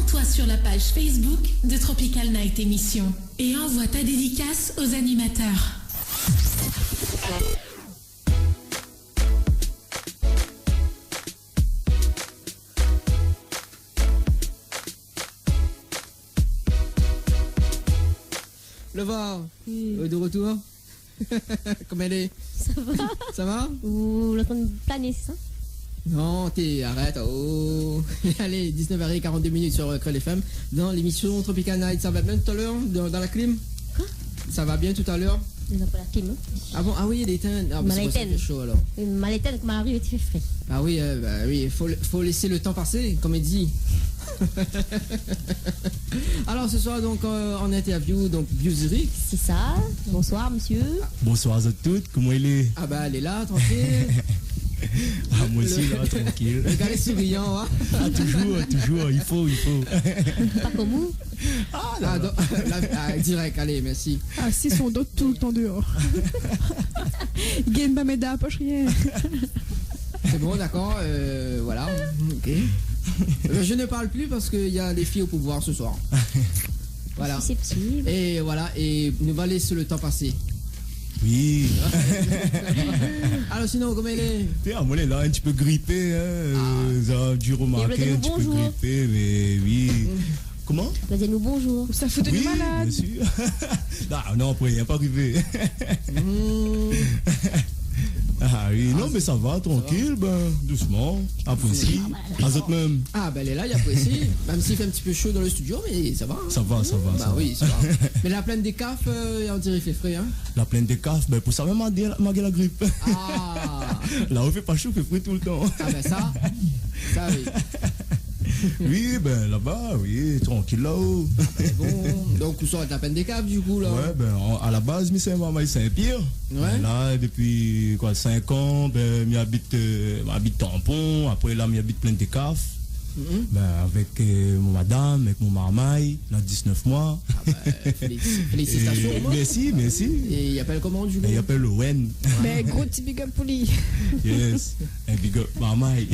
Abonne-toi sur la page Facebook de Tropical Night Émission et envoie ta dédicace aux animateurs. Le voir, de retour. Comment elle est? Ça va? Ça va? Ou le train de planer, c'est ça? Non, arrête. Oh. Allez, 19h42 sur Creux FM. Dans l'émission Tropical Night, ça va bien tout à l'heure dans la clim? Quoi? Ça va bien tout à l'heure? Il n'y a pas la clim. Ah bon? Ah oui, il est éteint. Ah, bah, c'est pas chaud alors. Mal éteinte, comme arrive, il fait frais. Ah oui, il faut laisser le temps passer, comme il dit. Alors ce soir donc en interview donc Bioziric. C'est ça. Bonsoir monsieur. Bonsoir à toutes, comment il est? Ah bah elle est là, tranquille. Ah, moi aussi là, tranquille. Le gars est souriant, hein. Ah, toujours, il faut. Pas comme vous. Direct, allez, merci. Ah si, son dos tout le temps dehors. Gain pas m'aider à la poche, rien. C'est bon, d'accord, voilà, ok. Je ne parle plus parce qu'il y a les filles au pouvoir ce soir. Voilà. Si c'est possible. Et voilà, et nous va laisser le temps passer. Oui. Alors sinon, comment elle est? Ah, moi, elle est là, un petit peu grippé, ça a dû remarquer, un petit peu grippé, mais oui. Comment? Disez-nous bonjour. Ça fout de nous malade. Bien sûr. Non, après, il n'y a pas arrivé. Ah oui, non, mais ça va, tranquille, doucement, apprécie. Même. Ah, ben elle est là, il apprécie. Même s'il fait un petit peu chaud dans le studio, mais ça va. Hein. Ça va. Bah oui, ça va. Mais la plaine des CAF, on dirait qu'il fait frais, hein. La plaine des CAF, pour ça même, malgré la grippe. Ah. Là, on fait pas chaud, on fait frais tout le temps. Ah, ben ça oui. Oui, là-bas, oui, tranquille là-haut. Bon, donc où sort la peine des caves du coup là? Ouais, à la base, je suis à Saint-Pierre. Ouais. Là, depuis 5 ans, j'habite Tampon. Après, là, j'habite plein de caves. Avec mon madame, avec mon marmaille, dans 19 mois. Ah félicitations. Merci. Et il appelle comment du coup? Il appelle Owen. Mais gros petit big up pour lui. Yes, un big up marmaille.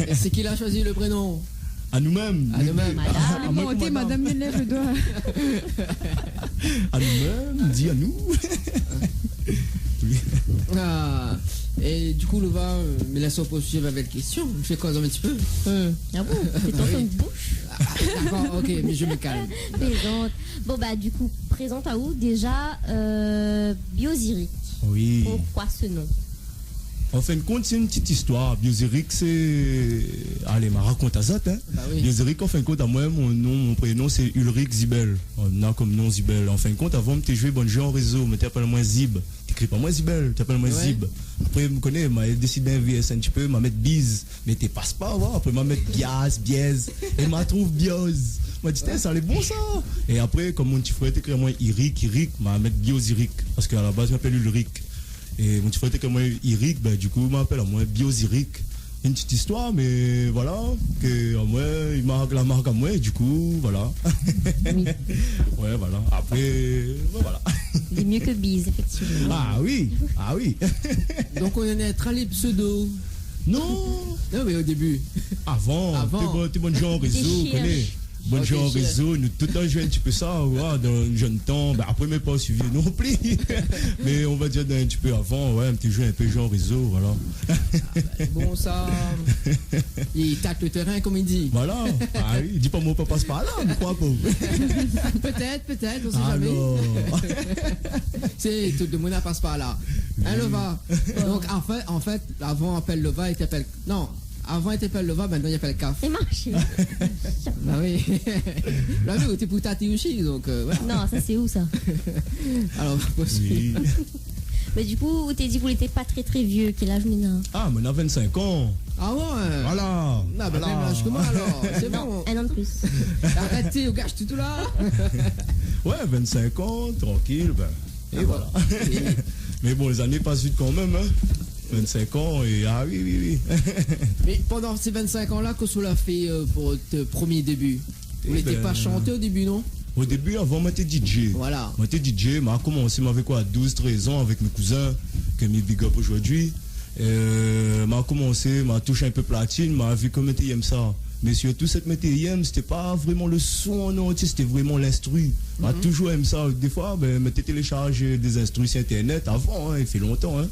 Et c'est qui l'a choisi le prénom? À nous-mêmes. Madame me lève le doigt. À nous-mêmes, dis à nous. Oui. Ah, et du coup, le va me laisse poursuivre avec question. Je fais quoi un petit peu? Ah bon? C'est ton de bouche? D'accord, ok, mais je me calme. Plaisante. Bon, du coup, présente à vous déjà Bioziric. Oui. Pourquoi ce nom? En fin de compte, c'est une petite histoire. Bioziric, c'est. Allez, ma raconte à ça, hein. Bah oui. Bioziric, en fin de compte, à moi, mon prénom, c'est Ulrich Zibel. On a comme nom Zibel. En fin de compte, avant, je joué bon jeu en réseau, mais tu appelles moi Zib. Tu n'écris pas moi Zibel, tu appelles moi Zib. Après, je me connais, j'ai décidé d'investir un petit peu, m'a mettre Biz. Mais tu passes pas, voilà. Après, m'a mettre Biaz. Et m'a trouvé Bioz. M'a dit, ça allait bon ça. Et après, comme mon petit frère était écrit moi Iric, m'a mettre Bioziric. Parce qu'à la base, je m'appelle Ulrich. Et mon petit frère était comme moi Iric, du coup, il m'appelle à moi Bioziric. Une petite histoire, mais voilà, que moi, il marque la marque à moi, et du coup, voilà. Oui. Ouais, voilà. Après, voilà. Il est mieux que Biz, effectivement. Ah oui. Donc on est à les pseudo. Non, mais au début. Avant. T'es bon genre réseau, vous connaissez. Bon genre réseau, nous tout le temps joué un petit peu ça, dans un jeune temps. Après, mais pas suivi non plus. Mais on va dire un petit peu avant, un petit jeu un peu genre réseau, voilà. Bon, ça. Il tâte le terrain, comme il dit. Voilà. Ah oui, dis pas moi, pas passe par là, je crois pas. Peut-être, on sait jamais. C'est tout le monde passe par là. Hein, Leva. Donc, en fait, avant, appelle Leva et t'appelle. Non. Avant, il t'appelle Leva, maintenant, il appelle CAF. C'est marché. Bah oui. Là, oui, t'es pour tâter aussi, donc voilà. Non, ça, c'est où, ça? Alors, possible. Oui. Mais du coup, vous t'es dit que vous n'étiez pas très très vieux. Quel âge maintenant? Ah, mais on a 25 ans. Ah ouais? Voilà. Non, ben même l'âge que moi, alors. C'est bon. Un an de plus. Arrêtez, gâche tout là. Ouais, 25 ans, tranquille, et voilà. Mais bon, les années passent vite quand même, hein. 25 ans, et oui. Mais pendant ces 25 ans-là, qu'est-ce que tu as fait pour tes premiers débuts? Vous n'étiez pas chanté au début, non? Au début, avant, moi, j'étais DJ. Voilà. Moi, j'étais DJ, m'a commencé, m'avait quoi, 12-13 ans avec mes cousins, que mes big up aujourd'hui. M'a commencé, m'a touché un peu platine, m'a vu comment tu aimes ça. Mais surtout, cette météo, c'était pas vraiment le son en entier, c'était vraiment l'instru. On a toujours aimé ça. Des fois, ben, tu télécharges des instrus sur Internet avant, hein, il fait longtemps. Hein.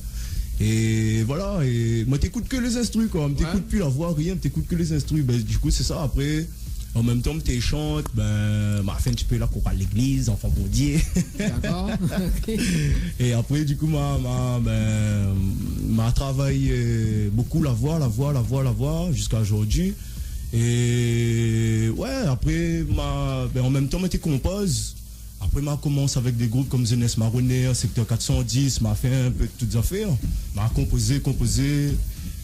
Et voilà, et moi, t'écoutes que les instrus, quoi. T'écoutes plus la voix, rien, t'écoutes que les instrus. Ben, du coup, c'est ça. Après, en même temps, tu chantes, ben, fait un petit peu la chorale à l'église, enfant bon Dieu. D'accord. Ok. Et après, du coup, m'a travaillé beaucoup la voix, jusqu'à aujourd'hui. Et ouais, après, en même temps, tu composes. Après, m'a commencé avec des groupes comme Jeunesse Marronnière, Secteur 410, m'a fait un peu de toutes affaires. M'a composé.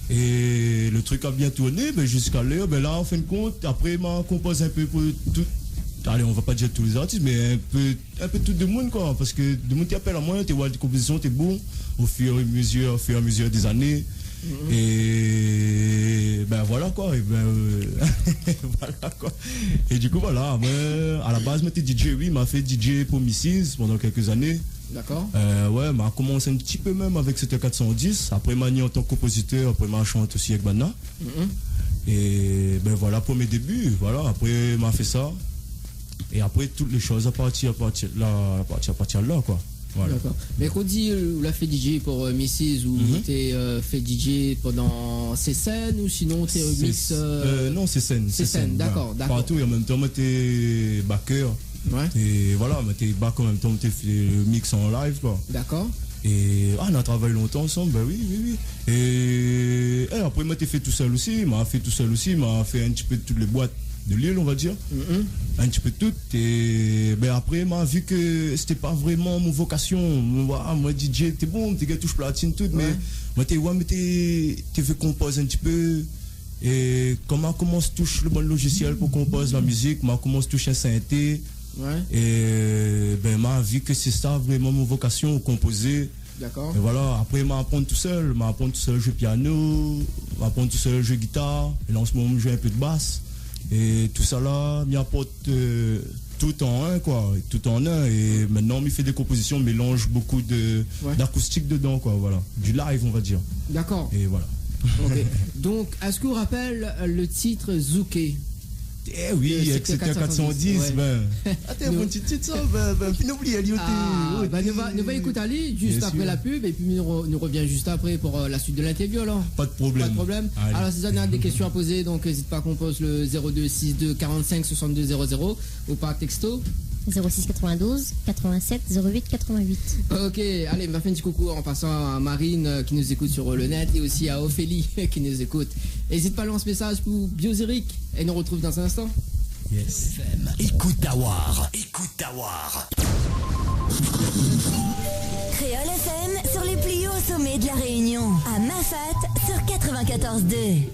Et le truc a bien tourné, ben, jusqu'à l'heure, ben là, en fin de compte, après, m'a composé un peu pour tout. Allez, on va pas dire tous les artistes, mais un peu tout le monde, quoi. Parce que le monde t'appelle à moi, t'es de composition, t'es bon, au fur et à mesure des années. Et ben voilà quoi, voilà quoi. Et du coup voilà, à la base j'étais DJ, oui, m'a fait DJ pour Mrs pendant quelques années. D'accord. Ouais, m'a commencé un petit peu même avec cette 410. Après m'a mis en tant que compositeur, après m'a chanté aussi avec Bana. Et ben voilà pour mes débuts, voilà. Après m'a fait ça. Et après toutes les choses à partir de là quoi. Voilà. D'accord. Mais quand on dit ou l'a fait DJ pour Mrs. ou t'es fait DJ pendant ces scènes ou sinon t'es mix non, c'est scène. C'est scène, d'accord, d'accord. Partout et en même temps t'es backer. Ouais. Et voilà, t'es back en même temps t'es fait le mix en live quoi. D'accord. Et on a travaillé longtemps ensemble, ben oui. Et après m'a fait tout seul aussi, m'a fait un petit peu de toutes les boîtes de Lille, on va dire. Un petit peu toutes. Et ben après, m'a vu que c'était pas vraiment mon vocation. Moi, DJ, t'es bon, t'es gars touche platine, tout. Mais moi, t'es fait composer un petit peu. Et comment touche le bon logiciel pour composer la musique, comment touche un synthé. Ouais. Et ben, m'a vu que c'est ça vraiment mon vocation, composer. D'accord. Et voilà, après, m'apprendre tout seul jouer piano, m'apprendre tout seul jouer guitare. Et là, en ce moment, je joue un peu de basse. Et tout ça là, m'y apporte tout en un quoi, tout en un. Et maintenant, m'y fait des compositions, mélange beaucoup d'acoustique dedans quoi, voilà, du live on va dire. D'accord. Et voilà. Ok. Donc, est-ce qu'on rappelle le titre Zouké? Eh oui, avec Secteur 410, ouais. Ben. Attends, mon petit titre, ça, ben, puis n'oublie, elle y nous va écouter Ali juste après la pub et puis nous revient juste après pour la suite de l'interview alors. Pas de problème. Pas de problème. Allez. Alors, si vous avez des questions à poser, donc n'hésite pas à composer le 02 62 45 62 00 ou par texto. 06 92 87 08 88. Ok, allez, on va faire un petit coucou en passant à Marine qui nous écoute sur le net et aussi à Ophélie qui nous écoute. N'hésite pas à lancer message pour Bioséric et nous retrouve dans un instant. Yes. Écoute Tawar. Créole FM sur les plus hauts sommets de la Réunion. À Mafat sur 94.2.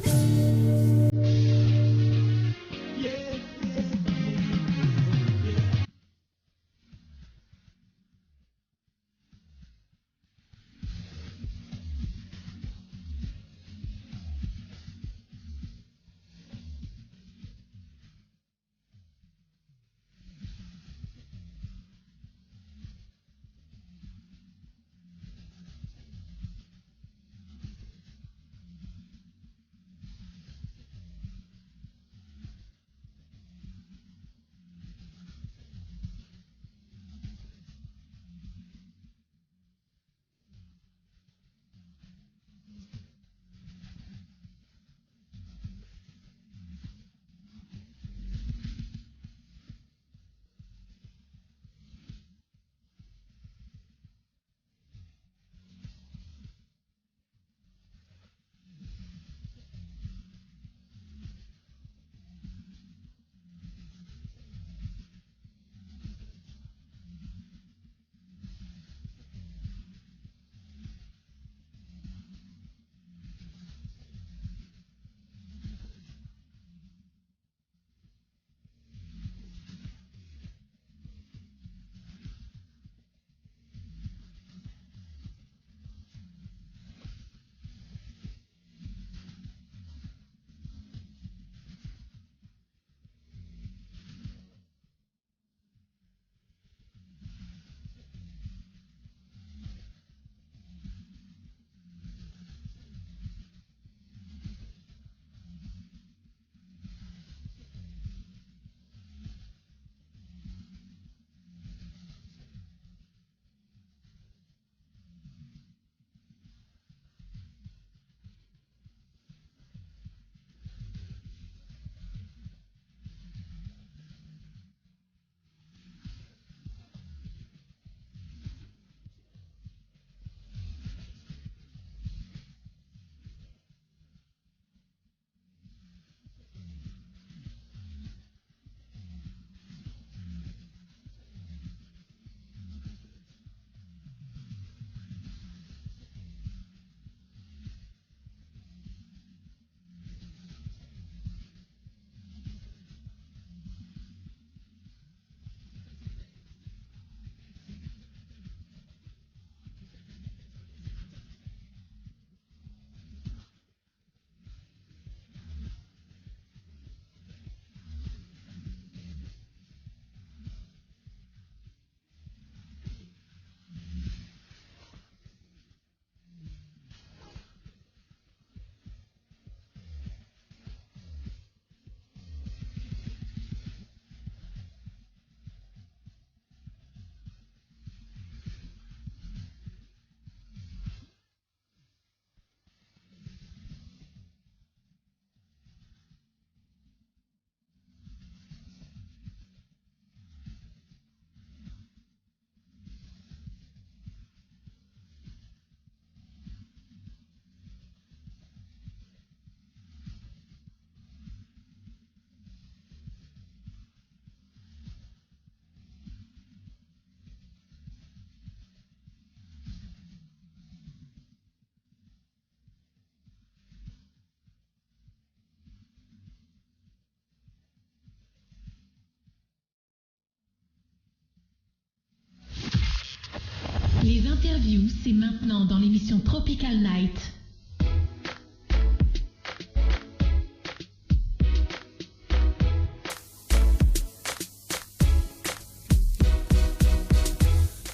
L'interview, c'est maintenant dans l'émission Tropical Night.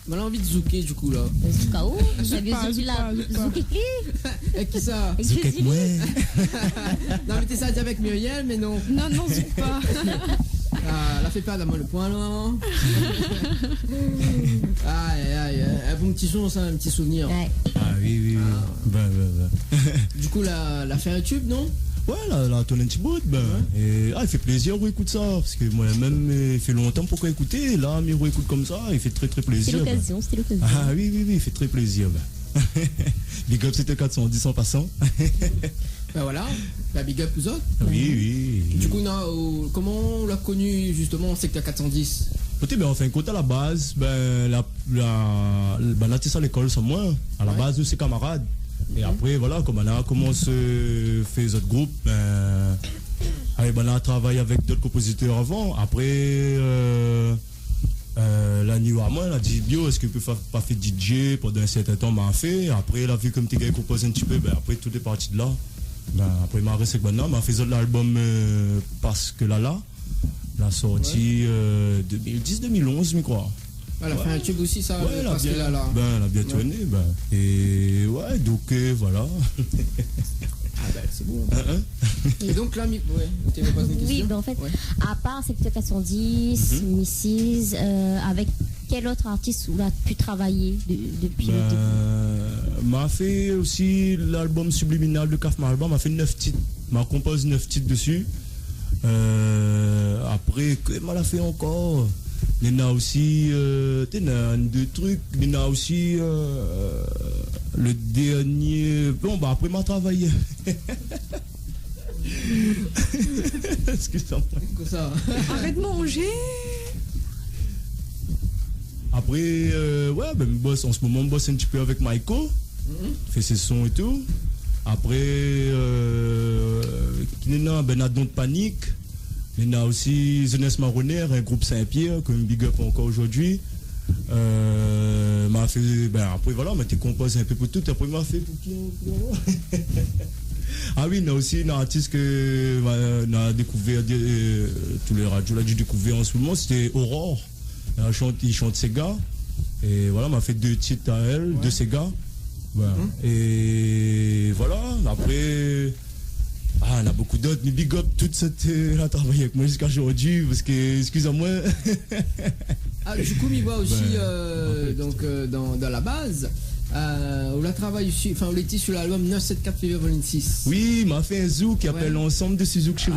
On a envie de zouker du coup là. Zoukao, Zouk pas, zouk pas, zouk pas. Zouk Et qui ça? Zouk avec moi. Non mais t'es ça à dire avec Muriel, mais non. Non, non, zouk pas. Ah, elle a fait perdre à moi le point là. Aïe aïe, un bon petit son, ça, un petit souvenir. Ouais. Ah oui. Ben. Du coup la faire YouTube, non? Ouais, la tourne un petit bout, ben. Et, il fait plaisir qu'on écoute ça, parce que moi-même, il fait longtemps pour qu'on écouter, là, Miro écoute comme ça, il fait très C'était plaisir. l'occasion, c'était l'occasion. Ah oui, il fait très plaisir, ben. Big up, c'était 410 en passant. Ben voilà, bah, big up aux autres. Oui. Du coup, comment on l'a connu justement, on sait que t'as 410. Écoutez, ben, enfin, côté à la base, ben, là, tu sais, à l'école, c'est moi. À la base, c'est camarades. Et après, voilà, comme on a commencé à faire d'autres groupes, ben, on a travaillé avec d'autres compositeurs avant. Après, la nuit à moi, elle a dit, Bio, est-ce que tu peux pas faire DJ pendant un certain temps, m'a fait. Après, elle a vu comme tu gars compose un petit peu, ben, après, tout est parti de là. Ben, après, il m'a resté que maintenant, m'a fait l'album Parce que là, la sortie 2010-2011, je crois. Elle a fait un tube aussi, ça, Ouais, parce que là. Ben, elle a bien tourné, ben. Et ouais, donc voilà. Ah ben c'est bon. Et donc là, tu me poses une question. Oui, ben en fait, à part Secteur 410, Mrs., avec quel autre artiste où a pu travailler depuis le début? M'a fait aussi l'album Subliminal de Kaf Malba, m'a fait 9 titres. M'a composé 9 titres dessus. Après, que m'a fait encore? Il y a aussi deux trucs. Il y a aussi le dernier. Bon, bah après, m'a travaillé. Excuse-moi. Comme ça. Arrête de manger. Après, ben, en ce moment, je bosse un petit peu avec Maiko. Fait ses sons et tout. Après, il y a Benadon de Panique. Il y a aussi Jeunesse Marronnière, un groupe Saint-Pierre, comme Big Up encore aujourd'hui. M'a fait, ben après voilà, m'a été composé un peu pour tout. Après, m'a fait pour qui? Ah oui, il y a aussi un artiste que on a découvert, tous les radios là, j'ai découvert en ce moment, c'était Aurore. Il chante Sega. Et voilà, m'a fait 2 titres à elle, de Sega. Ben, et voilà, après. On a beaucoup d'autres, mais big up toute cette. Elle a travaillé avec moi jusqu'à aujourd'hui, parce que, excusez-moi. Du coup, il voit aussi donc, dans la base. On a travaillé sur, on était sur l'album 974 février 26. Oui, il m'a fait un zouk qui appelle l'ensemble de ces zouks chéris.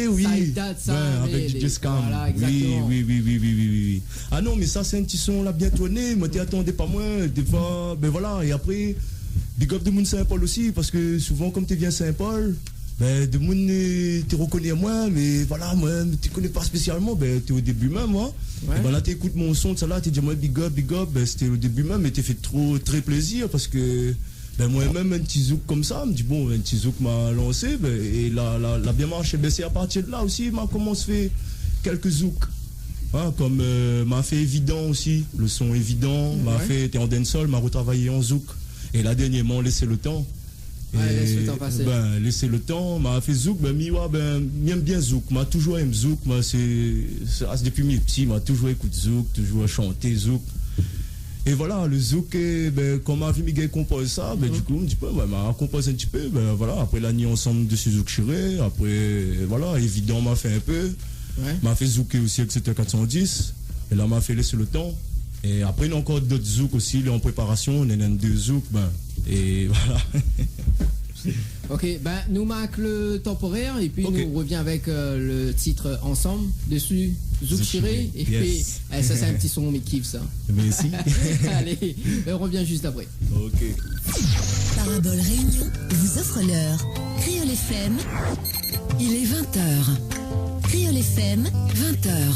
Oui. Ça date, ça. Avec DJ Scam. Voilà, exactement. Oui. Ah non, mais ça, c'est un petit son là bien tourné. Moi, t'y attendais pas moins. Des fois, ben voilà. Et après, big up de Moun Saint-Paul aussi, parce que souvent, comme tu viens Saint-Paul, ben, de Moun, tu reconnais moi, mais voilà, moi, tu connais pas spécialement, ben, tu es au début même, moi. Et ben là, tu écoutes mon son de ça là, tu dis, moi, big up, ben, c'était au début même, mais tu fait très plaisir, parce que, ben, moi-même, un petit zouk comme ça, me dit, bon, un petit zouk m'a lancé, ben, et là, bien marché. Ben, c'est à partir de là aussi, m'a commencé à faire quelques zouks. Comme m'a fait évident aussi, le son évident, m'a fait, t'es en dancehall, m'a retravaillé en zouk. Et là, dernièrement, laissez le temps. Laisse le temps passer. Ben, laissez le temps, m'a fait zouk, ben, j'aime bien zouk, m'a toujours aimé zouk, c'est depuis mes petits, m'a toujours écouté zouk, toujours chanté zouk. Et voilà, le zouk, ben, quand m'a vu Miguel compose ça, ben, du coup, un petit peu, ben, m'a composé un petit peu, ben, voilà, après la nuit ensemble de ce zouk chiré, après, voilà, évident, m'a fait un peu, m'a fait zouker aussi avec 410, et là, m'a fait laisser le temps. Et après, il y a encore d'autres zouks aussi, il est en préparation, on a 2 zouks, ben, et voilà. Ok, ben, nous marque le temporaire, et puis nous revient avec le titre ensemble, dessus, Zouk Chiré, et puis, ça c'est un petit son, mais kiffe ça. Merci. Allez, on revient juste après. Ok. Parabole Réunion vous offre l'heure. Créole FM, il est 20h. Créole FM, 20h.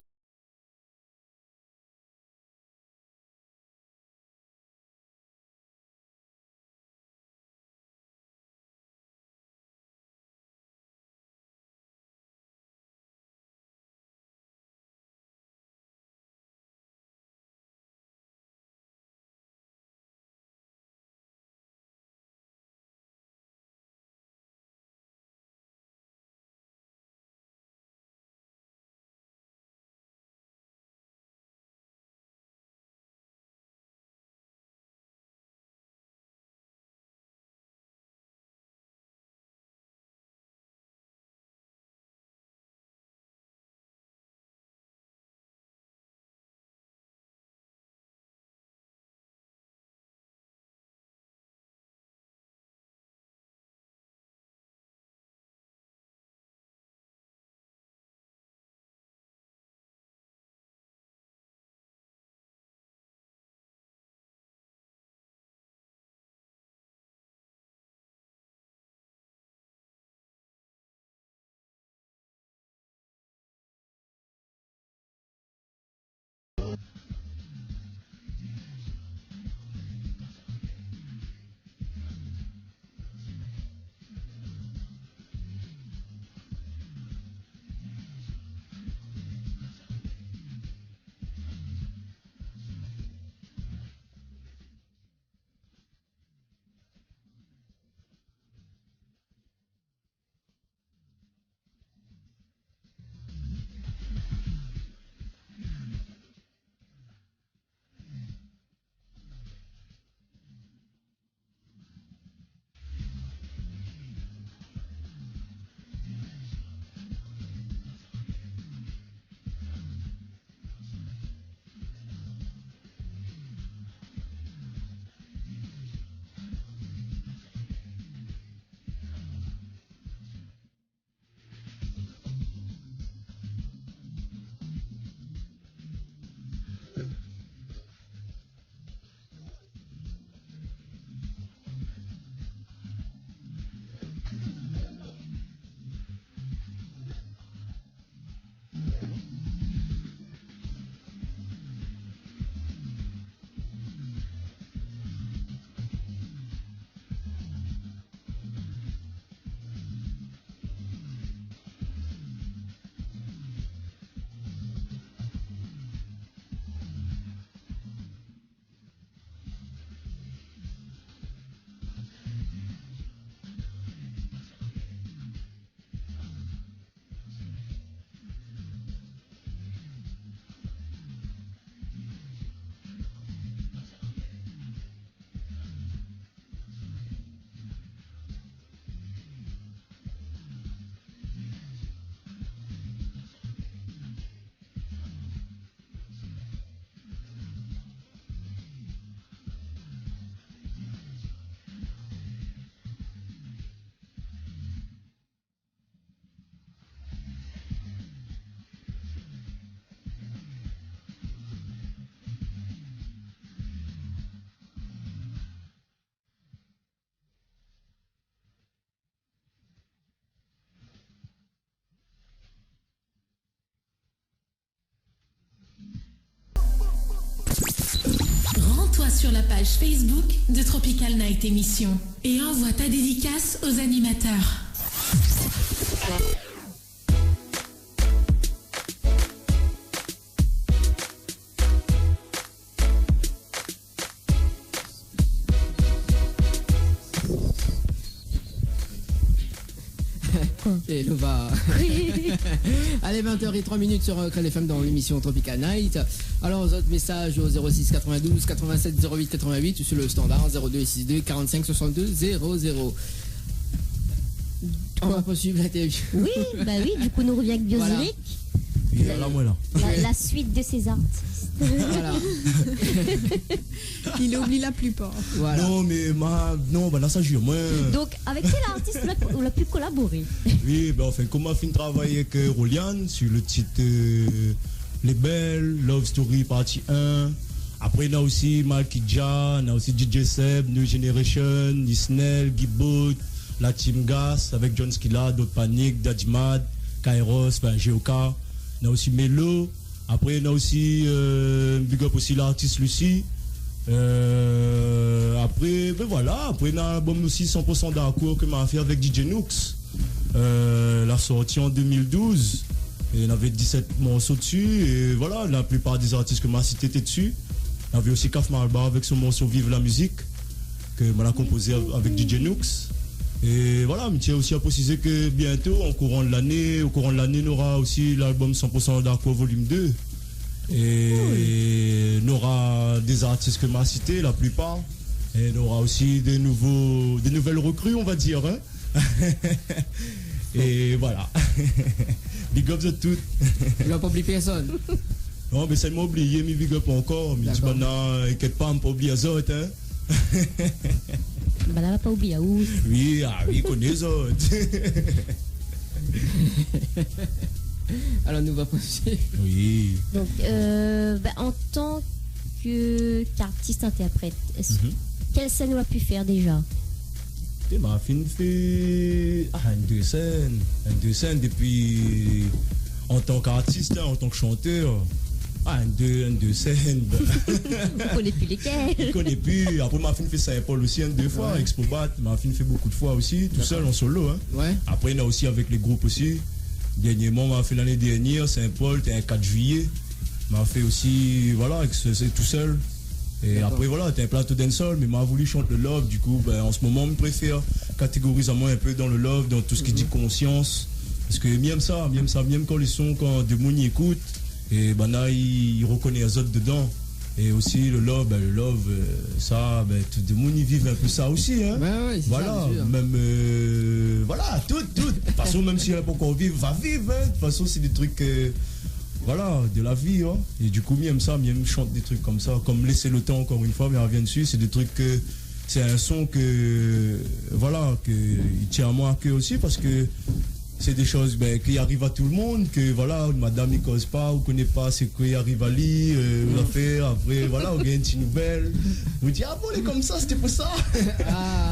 Suis-moi sur la page Facebook de Tropical Night Émission et envoie ta dédicace aux animateurs. Et le va. Allez, 20h03 sur Crêle FM dans l'émission Tropical Night. Alors, autres messages au 06 92 87 08 88 ou sur le standard 02 62 45 62 00. On va poursuivre l'interview. Oui, bah oui, du coup, nous revenons avec Biosiric. Voilà. La suite de ces artistes. Voilà. Il oublie la plupart. Voilà. Non, mais non, bah là, ça jure. Moi. Donc, avec quel artiste on a pu collaborer? Oui, ben enfin, comment on travailler avec Rolian sur le titre Les Belles, Love Story partie 1. Après, on a aussi Malkidja, on a aussi DJ Seb, New Generation, Nisnel, Gibbot, la Team Gas avec John Skilla, d'autres Panic, Dadjimad, Kairos, Geoka. On a aussi Melo. Après, on a aussi big up aussi l'artiste Lucie. Après, ben voilà. Après, on a un album aussi 100% d'accord que m'a fait avec DJ Nooks. La sortie en 2012. Et il y avait 17 morceaux dessus. Et voilà, la plupart des artistes que m'a cité étaient dessus. Il y avait aussi Kaf Malba avec son morceau Vive la musique que m'a composé avec DJ Nooks. Et voilà, je tiens aussi à préciser que bientôt, au courant de l'année, on aura aussi l'album 100% d'accord volume 2. Et on aura des artistes que m'a cité, la plupart. Et on aura aussi des nouvelles recrues, on va dire. Hein. Et voilà. Big up de toutes. Il n'a pas oublié personne. Non, mais ça m'a oublié, mais big up encore. Mais tu m'en inquiète pas, on pas oublier les autres. Hein. Bah là, on va pas oublier où. Oui, il connaît les autres. Alors, nous va poursuivre. Oui. Donc, en tant qu'artiste-interprète, quelle scène on a pu faire déjà? Et ma fille fait deux scènes depuis en tant qu'artiste, en tant que chanteur. Deux scènes. Vous connaissez plus lesquelles? Je connais plus. Après, ma fille fait Saint-Paul aussi deux fois. Ouais. Expobat, ma fille fait beaucoup de fois aussi, tout seul en solo. Hein. Ouais. Après, il y a aussi avec les groupes aussi. Dernièrement, m'a fait l'année dernière, Saint-Paul, t'es un 4 juillet. M'a fait aussi, voilà, c'est tout seul. Et après, voilà, t'es un plateau dancehall, mais m'a voulu chanter le love. Du coup, en ce moment, je préfère catégoriser moi un peu dans le love, dans tout ce qui dit conscience. Parce que même quand les sons, quand des gens écoutent, et là, ils reconnaissent les autres dedans. Et aussi le love, ça, tout le monde y vivent un peu ça aussi. Hein. Ouais, voilà, ça, même, voilà, tout. De toute façon, même si elle n'a pas encore vivre, va vivre. Hein. De toute façon, c'est des trucs, voilà, de la vie. Hein. Et du coup, même ça, même chante des trucs comme ça, comme Laisser le temps, encore une fois, mais elle revient dessus. C'est des trucs que, c'est un son que, voilà, que il tient à moi à cœur aussi parce que c'est des choses qui arrivent à tout le monde, que voilà, madame ne cause pas, ou connaît pas ce qui arrive à lui, on a fait, après, voilà, on gagne une petite nouvelle. On dit, bon, elle est comme ça, c'était pour ça.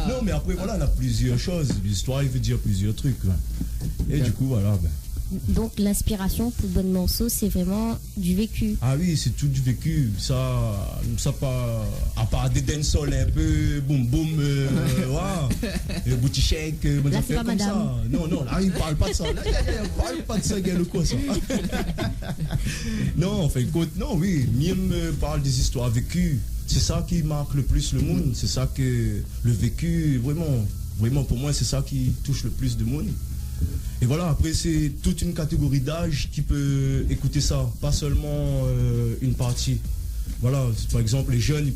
Non, mais après, voilà, on a plusieurs choses. L'histoire, il veut dire plusieurs trucs. Là. Et du coup, voilà. Donc, l'inspiration pour Bon Morceau, c'est vraiment du vécu. Ah oui, c'est tout du vécu. Ça pas, à part des dancehall un peu, boum boum, booty shake, là, c'est pas comme madame. ça. Non, là, il parle pas de ça. Là, il parle pas de ça, il y a le quoi, ça. Non, en fin de compte, non, oui, Miem parle des histoires vécues. C'est ça qui marque le plus le monde. C'est ça que le vécu, vraiment, pour moi, c'est ça qui touche le plus de monde. Et voilà, après c'est toute une catégorie d'âge qui peut écouter ça, pas seulement une partie. Voilà, par exemple les jeunes ils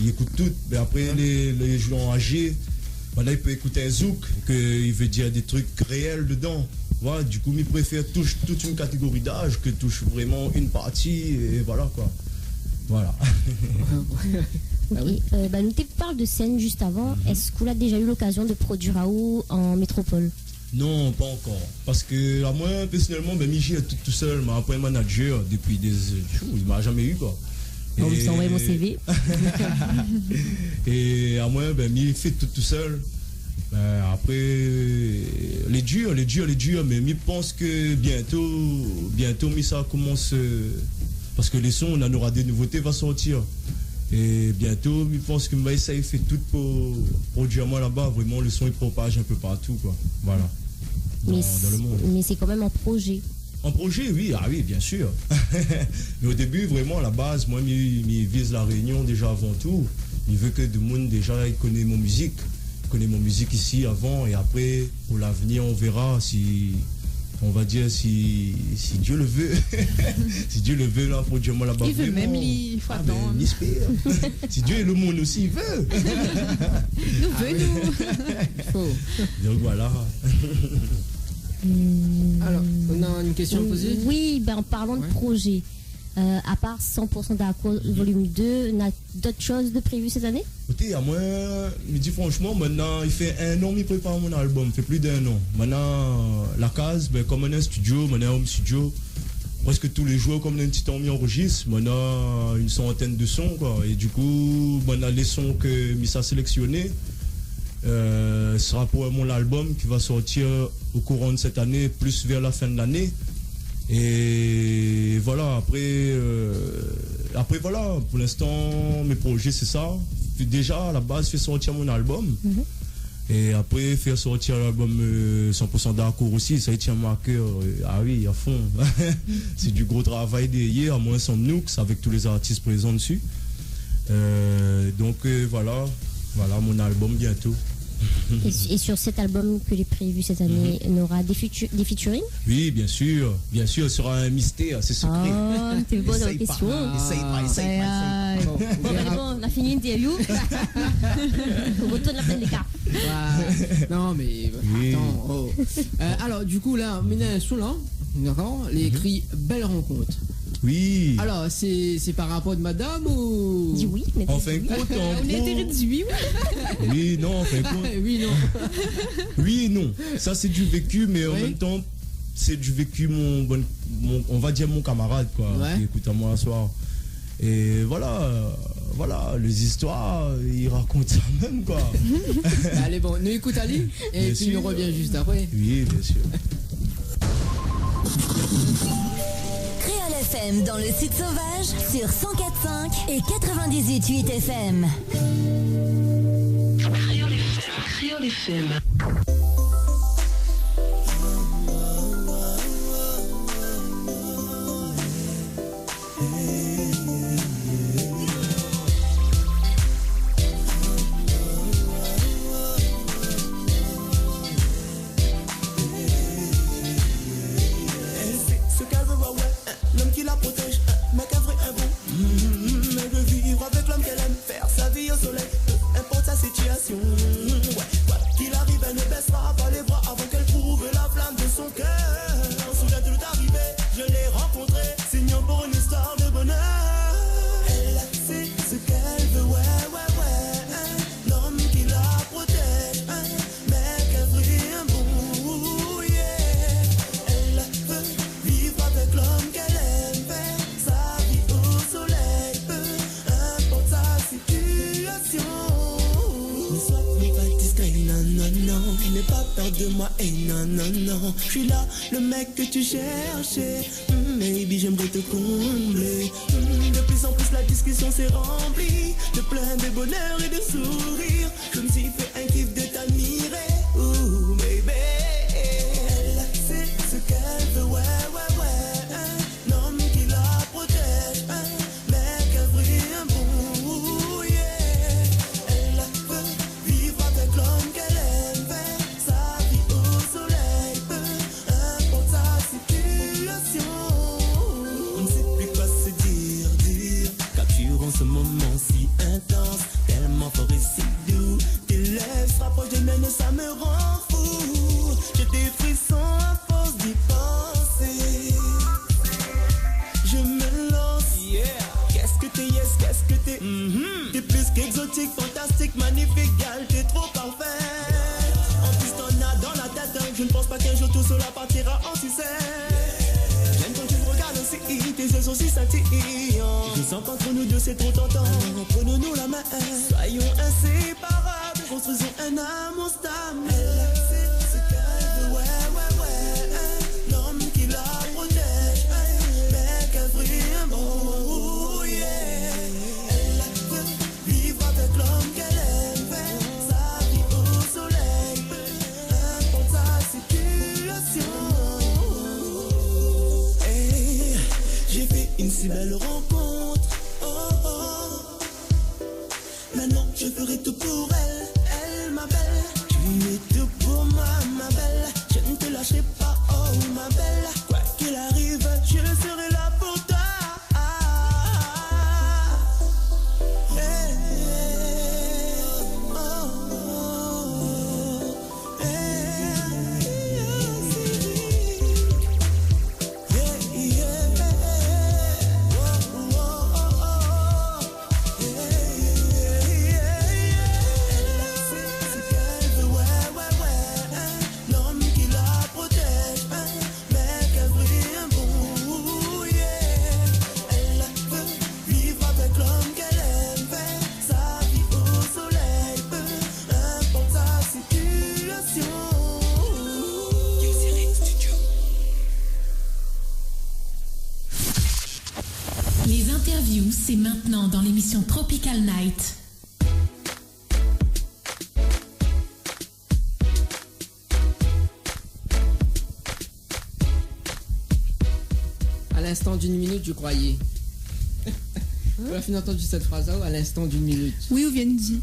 écoutent tout, mais après les gens âgés, là ils peuvent écouter un zouk, qu'il veut dire des trucs réels dedans. Voilà, du coup ils préfèrent touche toute une catégorie d'âge que touche vraiment une partie, et voilà quoi. Voilà. Okay. Nous te parle de scène juste avant. Est-ce qu'on a déjà eu l'occasion de produire en métropole? Non, pas encore. Parce que, à moi, personnellement, Michi est tout seul, m'a appris un manager depuis des jours. Il m'a jamais eu, quoi. Donc, vous envoyez mon CV. Et à moi, il fait tout seul. Après, les durs, mais je pense que bientôt, ça commence. Parce que les sons, on en aura des nouveautés, va sortir. Et bientôt, je pense que ça fait tout pour produire moi là-bas. Vraiment, le son il propage un peu partout, quoi. Voilà. Dans le monde. Mais c'est quand même un projet. En projet, oui, ah oui, bien sûr. Mais au début, vraiment, à la base, moi, je vise la Réunion déjà avant tout. Je veux que tout le monde déjà connaisse mon musique. Connaît mon musique ici avant et après, pour l'avenir, on verra si, on va dire, si Dieu le veut. Si Dieu le veut, là, produire moi là-bas. Il veut même, il faut attendre. Si Dieu et le monde aussi, il veut. Nous veut, nous. Donc voilà. Alors, on a une question à poser? Oui, ben, en parlant de projet, à part 100% d'accord volume 2, on a d'autres choses de prévues cette année? Écoutez, à moi, je dis franchement, maintenant, il fait 1 an, je prépare mon album, il fait plus d'1 an. Maintenant, la case, ben, comme on a un studio, on a un home studio, presque tous les jours, comme on a un petit temps, on enregistre, on a une centaine de sons, quoi. Et du coup, on a les sons que Missa a sélectionnés. Sera pour mon album qui va sortir au courant de cette année, plus vers la fin de l'année. Et voilà, après voilà, pour l'instant, mes projets, c'est ça. Déjà, à la base, faire sortir mon album. Et après, faire sortir l'album 100% d'accord aussi, ça tient ma cœur. Ah oui, à fond. C'est du gros travail derrière, à moins sans Nooks, avec tous les artistes présents dessus. Donc voilà, mon album bientôt. Et sur cet album que j'ai prévu cette année, on aura des featuring? Oui, bien sûr, ce sera un mystère, c'est secret. Oh, c'est une bonne question. Essaye pas. Bon, on a fini l'interview. On retourne la peine des cas. Non, mais Oui. attends. Oh. Alors, du coup, là, on a un son là, d'accord? Les cris Belle rencontre. Oui. Alors, c'est par rapport de madame ou. Dis oui, mais En fin de compte, On est intérêt de oui, oui, non, en fin de compte. Oui, non. Oui et non. Ça, c'est du vécu, mais en Oui. même temps, c'est du vécu, on va dire mon camarade, quoi, Ouais. qui écoute à moi un soir. Et voilà, les histoires, ils racontent ça même, quoi. Allez, bon, nous écoute Ali, et Bien puis sûr. nous revient juste après. Oui, bien sûr. Créole FM dans le Sud Sauvage sur 104.5 et 98.8 FM. Créole FM. Ce qu'elle veut, ouais, l'homme qui la protège, mais qu'elle vrai un bon. Elle veut vivre avec l'homme qu'elle aime, faire sa vie au soleil, peu importe sa situation. Ouais, quoi qu'il arrive, elle ne baissera pas les bras avant qu'elle prouve la flamme de son cœur. Soudain de tout arrivé, je l'ai rencontré, signant pour une histoire de bonheur. Elle sait ce qu'elle veut, ouais. L'homme qui la protège, mais qu'elle brille un bon, yeah. Elle veut vivre avec l'homme qu'elle aime, faire sa vie au soleil, peu importe sa situation. Ne sois pas discret, non, n'aie pas peur de moi, et non, je suis là, le mec que tu cherchais, baby, j'aimerais te combler. De plus en plus la discussion s'est remplie de plein de bonheur et de sourires. Je me suis fait un kiff de t'admirer, ooh, baby. Elle sait ce qu'elle veut, ouais. L'homme qui la protège, mais qu'elle brille un bon, yeah. Elle veut vivre avec l'homme qu'elle aime, faire sa vie au soleil, peu importe sa situation. On ne sait plus quoi se dire, capturons ce moment si intense, tellement fort et si doux. Tes lèvres se rapprochent des miennes et ça me rend fou. J'ai des frissons à force d'y penser. Je me lance, qu'est-ce que t'es, yes, qu'est-ce que t'es. T'es plus qu'exotique, fantastique, magnifique, gal, t'es trop parfaite. En plus t'en as dans la tête, je ne pense pas qu'un jour tout cela partira en sucette. J'aime quand tu me regardes aussi, tes yeux sont si scintillants. Je sens qu'entre nous deux c'est trop tentant. Alors prenons-nous la main, soyons inséparables, construisons un amour stable. Elle sait ce qu'elle veut, ouais. L'homme qui la protège, mais qu'elle brille un bon, yeah. Elle veut si belle rencontre. Oh, oh. Maintenant je ferai tout pour elle, elle ma belle. Tu es tout pour moi ma belle. Je ne te lâcherai pas, oh ma belle. Quoi qu'il arrive, je serai là pour toi. Les interviews, c'est maintenant dans l'émission Tropical Night. À l'instant d'une minute, je croyais. Tu as fini d'entendre cette phrase-là ou à l'instant d'une minute? Oui, ou vient de dire.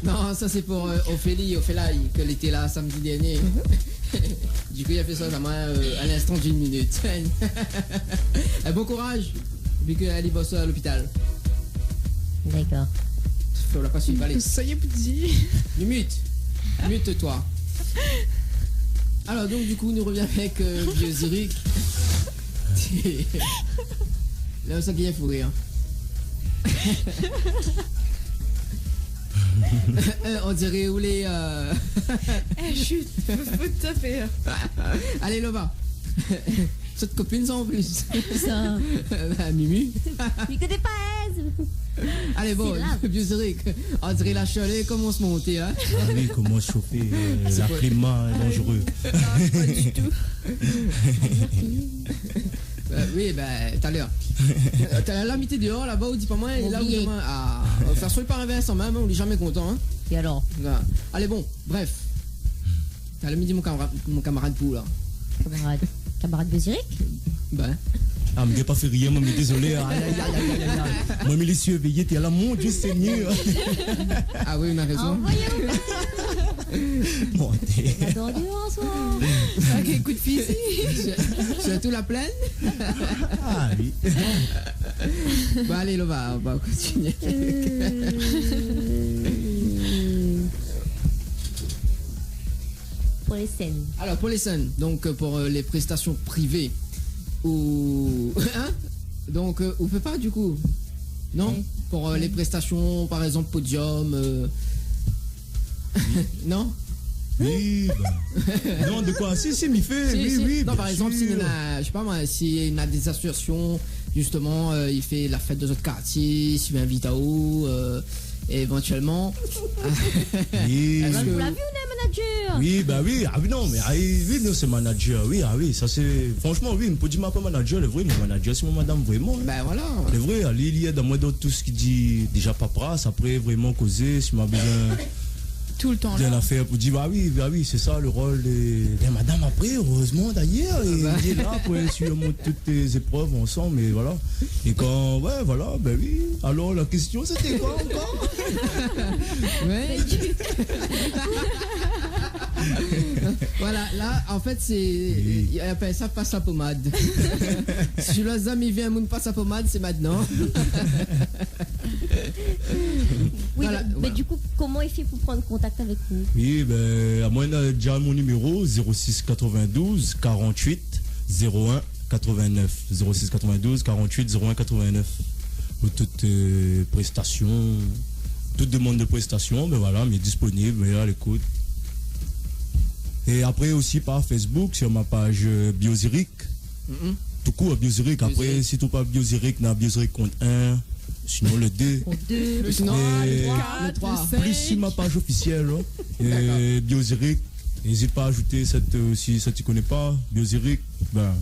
Non, ça c'est pour Ophélie, qu'elle était là samedi dernier. Du coup, il a fait ça à l'instant d'une minute. Bon courage, vu qu'elle est bosse à l'hôpital. D'accord. On l'a pas suivi, allez. Ça y est, petit. Mute-toi. Alors, donc, du coup, nous revenons avec Vieux Zurich. Là, ça qui est fou rire. On dirait où les. Chut, faut te faire. Allez, Lova. Cette copine, ça en plus. Ça. Mimi. Il connaît pas elle. Allez, bon, Vieux Zurich. On dirait la chaleur commence à monter. Hein. Ah oui, comment chauffer. La climat est dangereux. Non, pas du tout. Oui, ben, tout à l'heure. T'as l'amitié dehors, là-bas, où dit pas moi, et là où il faire soit par inverse en même, on est jamais content. Hein. Et alors? Là. Allez, bon, bref. T'as le midi, mon camarade Pou, là. Camarade Beziric? Ben. Ah, mais pas fait rien, moi, mais désolé. Moi, mais les yeux veillés, t'es là, mon Dieu Seigneur. Ah oui, on a raison. Bon, t'es. Attendu en soi. Quel coup de fusil. Surtout la plaine. Ah oui. Bon, allez, on va continuer. Pour les scènes. Alors, pour les scènes, donc pour les prestations privées, ou. Hein? Donc, on peut pas, du coup. Non? Oui. Pour les prestations, par exemple, podium. Non? Oui, bah. Non, de quoi? Si, m'y fait. Oui. Non, par exemple, sûr. s'il y a, je sais pas moi, s'il y a des associations, justement, il fait la fête de notre quartier, s'il invite à eau, et éventuellement. Oui. Vous l'avez vu, on est manager? Oui, bah oui, non, mais oui, non, c'est manager, oui, ça c'est. Franchement, oui, on peut dire pas manager, le vrai, mais manager, c'est mon madame, vraiment. Ben voilà. Le vrai, aller, il y a dans moi tout ce qui dit déjà paperasse, après vraiment causer, si m'a besoin. Tout le temps Bien là. l'affaire pour dire bah oui c'est ça le rôle des madame après heureusement d'ailleurs il est là pour suivre toutes tes épreuves ensemble mais voilà et quand ouais voilà ben oui alors la question c'était quoi encore? Ouais. Voilà, là en fait c'est il appelle ça passe à pommade. Si le zami vient moun passe à pommade c'est maintenant. Oui, Voilà, mais voilà. du coup, comment il fait pour prendre contact avec vous? Oui ben à moi il a déjà mon numéro 06 92 48 01 89 06 92 48 01 89 pour toutes prestations toute demande de prestation ben voilà mais disponible mais à l'écoute. Et après aussi par Facebook sur ma page Bioziric. Tout court Bioziric. Après si tout pas Bioziric, n'a Bioziric compte 1. Sinon le 2. Le sinon, le 3. Plus sur ma page officielle. Et Bioziric. N'hésite pas à ajouter cette si ça tu connais pas. Bioziric. Ben.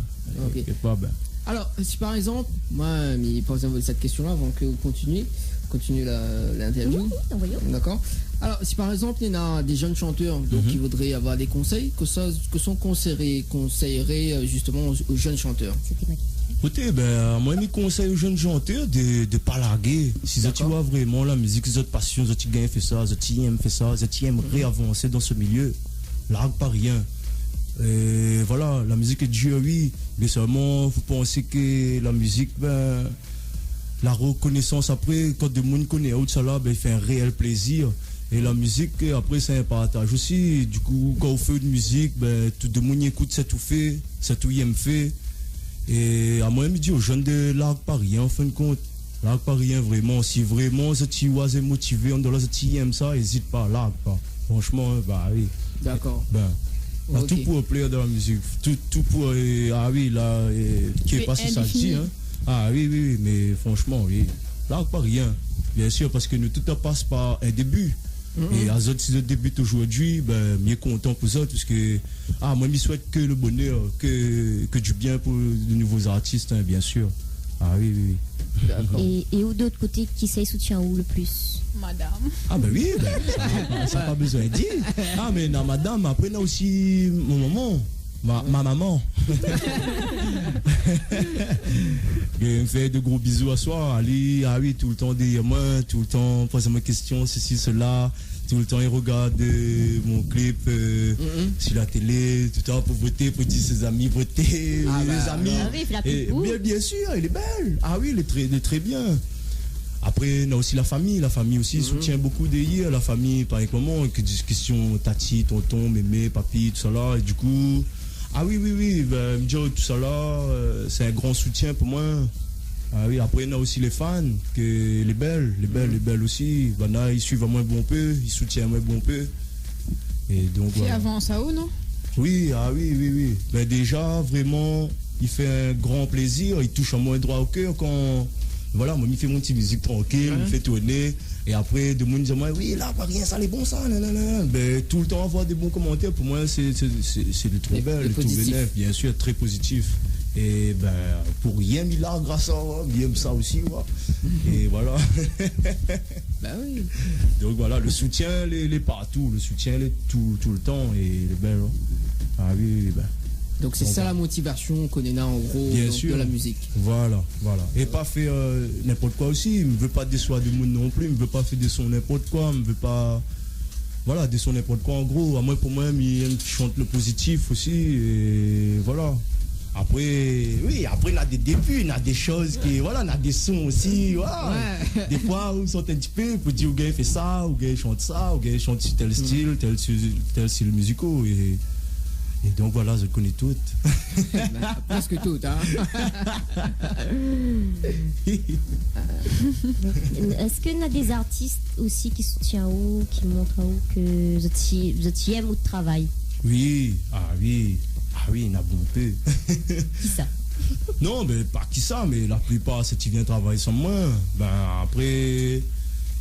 Ok. Pas ben. Alors, si par exemple, moi, mais posez cette question-là avant que vous continuez l'interview. D'accord. Alors, si par exemple, il y en a des jeunes chanteurs donc, qui voudraient avoir des conseils, que sont conseillerait justement aux jeunes chanteurs. C'était ma question. Côté, ben, moi, je conseille aux jeunes chanteurs de ne pas larguer. Si tu vois vraiment la musique, c'est votre passion, tu gagne fait ça, tu aimes fait ça, tu aimerais avancer dans ce milieu, largue pas rien. Et voilà, la musique est dure, oui, mais seulement, vous pensez que la musique, ben, la reconnaissance après, quand le monde connaît autre ça là, ben, il fait un réel plaisir. Et la musique, après, c'est un partage aussi. Du coup, quand on fait de musique, ben, tout le monde écoute, c'est tout fait, c'est tout aime fait. Et à moi, je dis aux jeunes de largue pas rien, en fin de compte. Largue pas rien, vraiment. Si vraiment, tu es motivé, on doit tu aimes ça, n'hésite pas, largue pas. Franchement, bah oui. D'accord. Ben, Ok. tout pour plaire dans la musique. Tout pour. Ah oui, là, qui est passé ça ici, hein. Ah oui, oui, oui, mais franchement, oui. Largue pas rien. Bien sûr, parce que nous, tout passe par un début. Et à autres, si je débute aujourd'hui, ben, je suis content pour ça, parce que, moi, je souhaite que le bonheur, que du bien pour de nouveaux artistes, hein, bien sûr. Ah oui, oui, oui. D'accord. Et ou d'autre côté, qui ça soutient où le plus? Madame. Ah ben oui, ben, ça n'a pas besoin de dire. Ah mais non, madame, après, on a aussi mon maman. Ma maman. Elle me fait de gros bisous à soi. Ali, ah oui, tout le temps derrière moi, tout le temps pose mes questions, ceci, cela. Tout le temps, il regarde mon clip sur la télé, tout le temps pour voter, pour dire ses amis, voter, Ah les bah, amis. Ah oui, il fait la Et petite boue. bien sûr, elle est belle. Ah oui, elle est très bien. Après, on a aussi la famille. La famille aussi soutient beaucoup d'hier. La famille, par exemple, que discussion tati, tonton, mémé, papi, tout ça là. Et du coup, ah oui, oui, oui, ben, me dire tout ça là, c'est un grand soutien pour moi. Ah oui, après, on a aussi les fans, que les belles aussi. Ben là, ils suivent à moi un bon peu, ils soutiennent à moi un bon peu. Et donc, Qui voilà. avance à haut, non? Oui, ah oui, oui, oui. Ben déjà, vraiment, il fait un grand plaisir, il touche à moi droit au cœur quand... Voilà, moi, il fait mon petit musique tranquille, il fait tourner. Et après, de monde dit, moi, oui, là, pas rien, ça, les bons, ça, nanana. Ben, tout le temps, avoir des bons commentaires, pour moi, c'est de trop belle, le de tout positif. bénéf, bien sûr, très positif. Et ben, pour rien, il a grâce à moi, il aime ça aussi, moi. Et voilà. Bah oui. Donc voilà, le soutien, les partout, le soutien, tout le temps, et les belles. Ah oui, oui, ben. Donc c'est ça la motivation qu'on est là en gros Bien donc, sûr. de la musique. Voilà. Et pas faire n'importe quoi aussi. Je ne veux pas décevoir du monde non plus. Je ne veux pas faire des sons n'importe quoi. Je ne veux pas. Voilà, des sons n'importe quoi en gros. À moi, pour moi, il chante le positif aussi. Et voilà. Après, oui, après, on a des débuts, on a des choses qui. Voilà, on a des sons aussi. Voilà. Ouais. Des fois, on sort un petit peu pour dire, ou gars fait ça, ou gars chante ça, ou gars chante sur tel style, tel style musical. Et donc voilà, je connais toutes. Bah, presque toutes, hein. Est-ce qu'il y a des artistes aussi qui soutiennent où, qui montrent où que vous aiment ou travail? Oui, oui, il y en a bon peu. Qui ça? Non, mais pas qui ça, mais la plupart, c'est qu'ils viennent travailler sans moi. Ben après,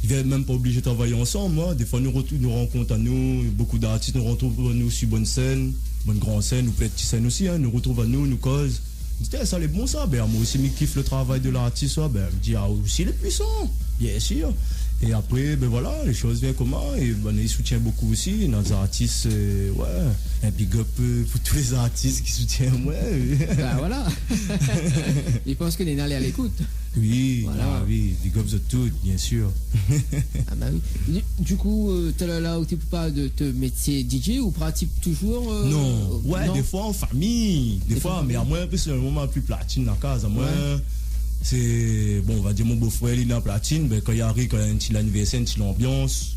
ils viennent même pas obligés de travailler ensemble. Moi. Des fois, nous rencontrons à nous, beaucoup d'artistes nous retrouvent à nous sur bonne scène, bonne grande scène ou petite scène aussi. Hein, nous retrouvent à nous causent. Je dis, ça, c'est bon ça. Ben, moi aussi, je kiffe le travail de l'artiste. Ben, je dis, aussi les puissants, bien sûr. Et après, ben voilà, les choses viennent comment. Et ben, ils soutiennent beaucoup aussi. Nos artistes, un big up pour tous les artistes qui soutiennent moi. Bah voilà. Ils pensent que les allés à l'écoute. Oui, Voilà. oui, big up de tout, bien sûr. Ah bah oui. Du coup, t'es là où tu pas de te métier DJ ou pratique toujours Non, ouais, non? des fois en famille, des fois, mais à moi, c'est le moment plus platine dans la case. À moi, c'est, bon, on va dire mon beau-frère, il est en platine, ben, quand il arrive, quand il y a un petit anniversaire, une petite ambiance,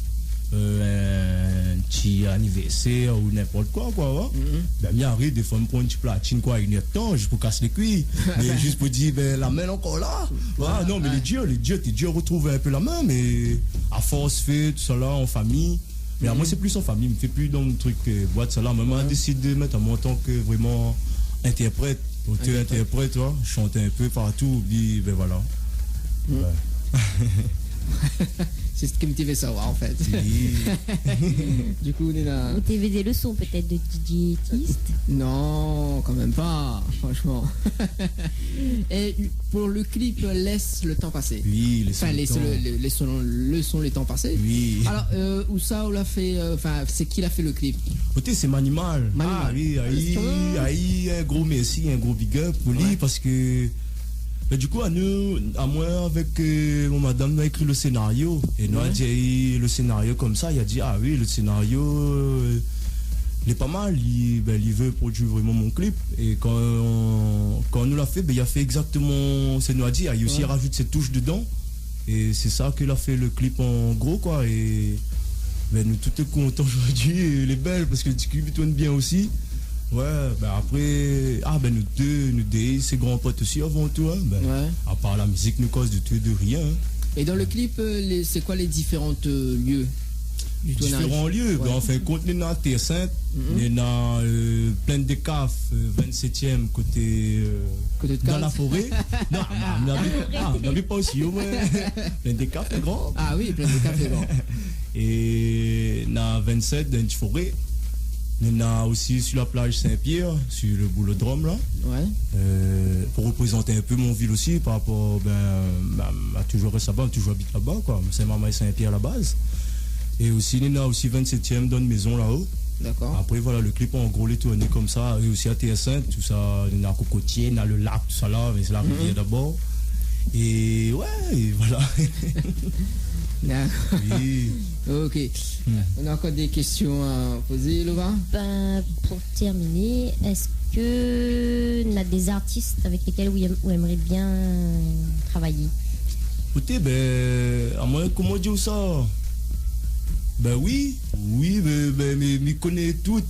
un petit anniversaire ou n'importe quoi, ben, il arrive, des fois, me prend une petite platine, quoi, une heure de temps, juste pour casser les cuits, mais juste pour dire, ben, la main encore là. Voilà, non, mais t'es dur retrouver un peu la main, mais à force, fait tout ça là, en famille. Mais à moi, c'est plus en famille, je me fais plus dans le truc boîte, ça là. Maman a décidé de mettre à moi en tant que vraiment interprète, auteur-interprète, tu vois, chanter un peu partout, puis ben voilà. Ouais. C'est ce qui me fait savoir en fait. Oui. Du coup, on est là. Vous avez des leçons peut-être de DJiste? Non, quand même pas, franchement. Et pour le clip, laisse le temps passer. Oui, laissons le temps passer. Oui. Alors, où ça, on l'a fait, c'est qui l'a fait le clip? Côté, c'est Manimal. Manimal. Ah oui, un gros merci, un gros big up pour lui, parce que Mais du coup, à moi, avec mon madame, nous a écrit le scénario. Et nous a dit le scénario comme ça. Il a dit, ah oui, le scénario, il est pas mal. Il veut produire vraiment mon clip. Et quand on nous l'a fait, il a fait exactement ce qu'il nous a dit. Il a aussi rajouté cette touche dedans. Et c'est ça qu'il a fait le clip en gros, quoi. Et nous, tout est content aujourd'hui. Et elle est belle parce que le clip tourne bien aussi. Ouais, après, nous deux, c'est grands potes aussi avant tout. Hein, à part la musique, nous cause de tout et de rien. Hein. Et dans le clip, c'est quoi les différents lieux du tournage? Différents lieux. En fin de compte, on a Terre Sainte, on a plein de CAF, 27e côté dans la forêt. Non, on n'habite pas aussi. Plein de CAF, c'est grand. Ah oui, plein de CAF, c'est grand. Et on a 27 dans une forêt. On a aussi sur la plage Saint-Pierre, sur le boulodrome là. Pour représenter un peu mon ville aussi par rapport à toujours rester là-bas, toujours habite là-bas quoi. C'est Maman et Saint-Pierre à la base. Et aussi on a aussi 27e dans une maison là-haut. D'accord. Après voilà le clip en gros les tourné comme ça et aussi à TS5 tout ça, on a Cocotier, on a le lac tout ça là, mais c'est la rivière d'abord. Et et voilà. D'accord. Oui. Ok. On a encore des questions à poser, Lova? Pour terminer, est-ce que on a des artistes avec lesquels vous aimeriez bien travailler? Écoutez, à moi, comment dire ça? Oui, mais connaît toutes.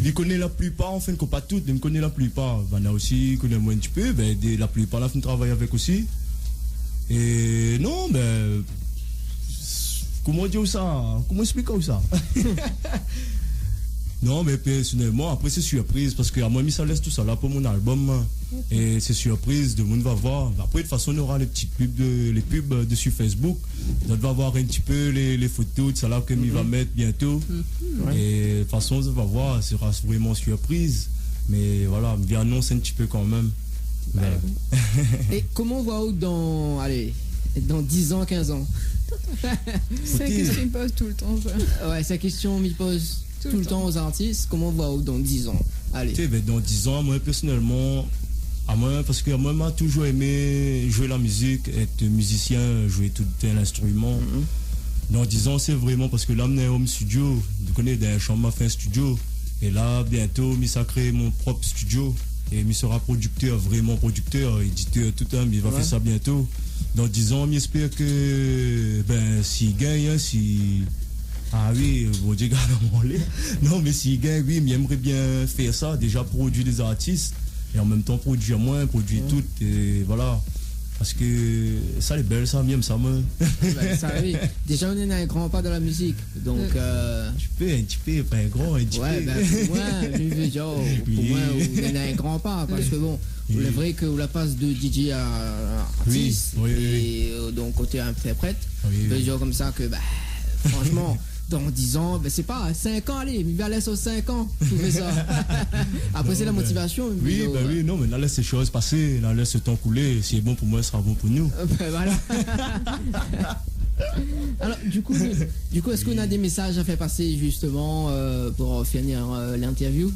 Je connais la plupart, enfin, pas toutes, mais je connais la plupart. On a aussi, connaît moins un petit peu, la plupart, là, on travaille avec aussi. Et non, comment dire ça? Comment expliquer ça? Non, mais personnellement, après c'est surprise parce que moi, mis ça laisse tout ça là pour mon album. Et c'est surprise, tout le monde va voir. Après, de toute façon, on aura les petites pubs, les pubs dessus Facebook. On va voir un petit peu les photos de ça là que il va mettre bientôt. Et de toute façon, on va voir, ce sera vraiment surprise. Mais voilà, on annonce un petit peu quand même. Et comment on voit dans 10 ans, 15 ans? C'est la question qu'il me pose tout le temps. Ouais, c'est la question qu'il me pose tout le temps aux artistes. Comment on voit dans 10 ans? Allez. Dans 10 ans, moi personnellement, parce que moi, j'ai toujours aimé jouer la musique, être musicien, jouer tout un instrument. Dans 10 ans, c'est vraiment parce que là, on est home studio. Vous connaissez, dans un chambre, fait un studio. Et là, bientôt, je crée mon propre studio. Et il sera producteur, vraiment producteur, éditeur, tout un, mais il va faire ça bientôt. Dans 10 ans, j'espère que, s'il gagne, ah oui, bon Dieu, non, mais s'il gagne, oui, mais j'aimerais bien faire ça, déjà produire des artistes, et en même temps produire moins, produire tout, et voilà. Parce que ça, les belles, ça, j'aime ça, moi. Ça, oui. Déjà, on est un grand pas dans la musique, donc... Un petit peu, pas un grand, un petit peu. Pour moi, on est un grand pas, parce que bon, c'est vrai que la passe de DJ à artiste, et donc côté interprète, genre comme ça que, franchement... Dans 10 ans, c'est pas 5 ans, allez, il va laisser 5 ans, tout fait ça. Après, c'est la motivation. Oui, non, mais là, laisse ces choses passer, là, laisse ce temps couler. Si c'est bon pour moi, ce sera bon pour nous. Voilà. Alors, du coup, est-ce qu'on a des messages à faire passer, justement, pour finir l'interview?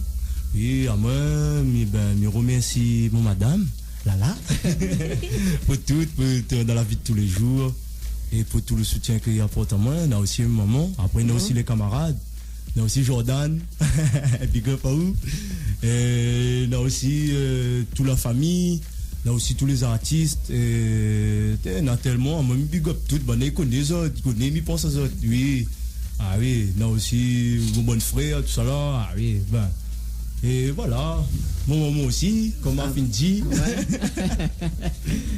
Oui, à moi, je remercie mon madame, Lala, pour tout, dans la vie de tous les jours. Et pour tout le soutien qu'il apporte à moi, on a aussi une maman, après on a aussi les camarades, on a aussi Jordan, big up à où, et on a aussi toute la famille, on a aussi tous les artistes, et on a tellement, moi big up tout, on connaît les autres, on connaît, on pense aux autres, oui, on a aussi mon bon frère, tout ça là, et voilà, mon maman aussi, comme Marvin dit.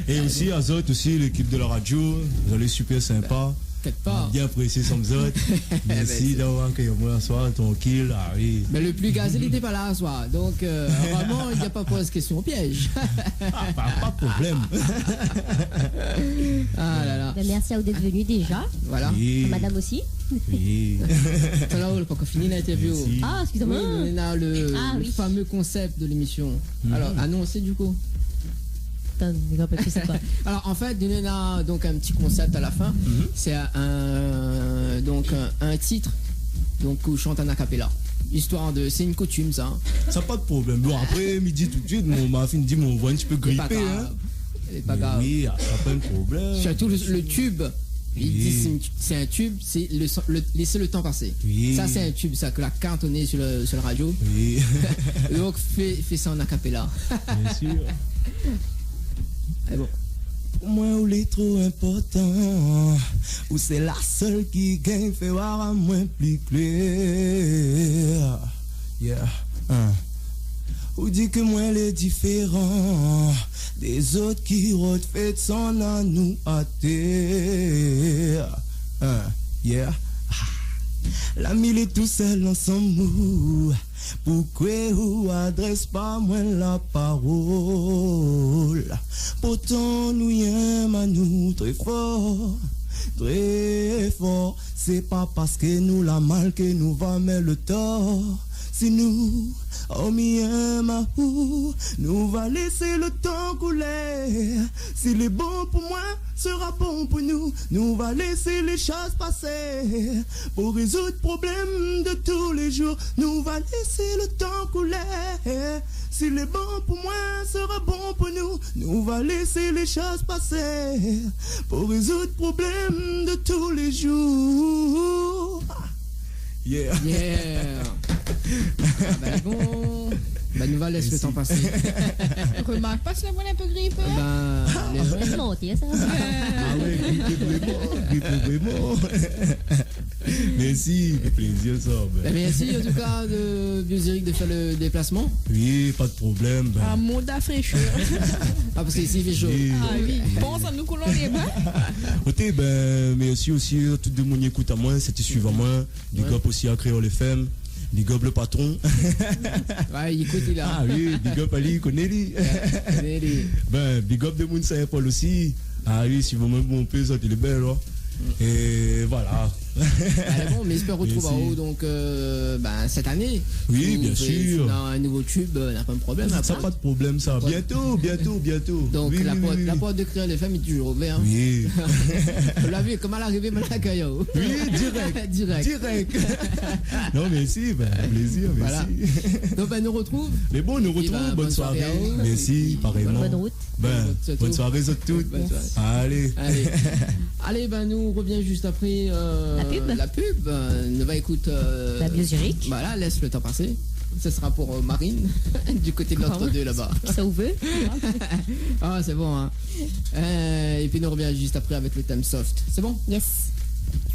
Et aussi à autres aussi, l'équipe de la radio, vous allez super sympa. Bien apprécié sans autres. Merci d'avoir accueilli moi ce soir, tranquille. Mais le plus gazé, il n'était pas là ce soir. Donc, vraiment, il n'y a pas posé question au piège. Pas de problème. Merci à vous d'être venu déjà. Voilà. Oui. Madame aussi. Oui. Alors, on pas fini l'interview. Ah, excusez-moi. Oui, on a le fameux concept de l'émission. Alors, annoncé du coup. Alors en fait, on a donc un petit concept à la fin. C'est un titre donc où chante un acapella. Histoire de, c'est une coutume ça. Ça pas de problème. Bon après midi tout de suite, mon ma fille me dit mon voix un petit peu grippé. est pas grave. Oui, pas de problème. Surtout le tube. Il dit c'est un tube, c'est laisser le temps passer. Oui. Ça c'est un tube, ça que la cantonné sur le radio. Oui. Donc fais ça en acapella. Bien sûr. Allez, bon. Pour moi, ou est trop important, ou c'est la seule qui gagne, fait voir à moins plus clair. Yeah. Ou dit que moi, elle est différent des autres qui refait son à nous à terre. Yeah. La mille est tout seul ensemble. Pourquoi ou adresse pas moi la parole? Pourtant nous y aimons à nous très fort, très fort. C'est pas parce que nous la mal que nous va mettre le tort. Si nous, oh m'y aime à où, nous va laisser le temps couler. S'il est bon pour moi, sera bon pour nous. Nous va laisser les choses passer. Pour résoudre problèmes de tous les jours, nous va laisser le temps couler. S'il est bon pour moi, sera bon pour nous. Nous va laisser les choses passer. Pour résoudre problèmes de tous les jours. Yeah. Yeah. Bon. Nous va laisser le temps passer. Remarque pas si la voix est un peu grippe. C'est monté, ça. Ah ouais, vraiment. Merci, c'est plaisir ça. Merci en tout cas de Biosiric de faire le déplacement. Oui, pas de problème. Un monde à fraîcheur. Parce qu'ici il fait chaud. Ah oui, pense à nous coulons les bas. Ok, merci aussi à tout le monde qui écoute à moi, c'était suivant moi. Big up aussi à Créole FM. Big up le patron. Ouais, il écoute, il a. Ah oui, big up Ali, connaît lui. Big up de moun Saint-Paul aussi. Ah oui, si vous même bon peu, ça il est belle, hein. Et voilà. Allez, bon, mais j'espère retrouver à haut donc cette année. Oui, bien sûr. Dans un nouveau tube, on n'a pas de problème. Ça pas de problème ça. Bientôt. Donc oui, la porte de Créole FM est toujours ouverte. Hein. Oui. Vous l'avez comment l'arrivée mal l'accueil. Oui, direct. Non mais si, plaisir, merci. Voilà. Donc nous retrouve. Mais bon, nous retrouve. Bonne soirée. Merci, pareillement. Bonne route. Bonne soirée à toutes. Allez. Allez, nous revient juste après la pub. Ne va écouter la Biosiric. Voilà, laisse le temps passer. Ce sera pour Marine, du côté de l'autre deux là-bas. Ça vous veut. Ah, c'est bon. Hein. Et puis nous revient juste après avec le thème soft. C'est bon? Yes.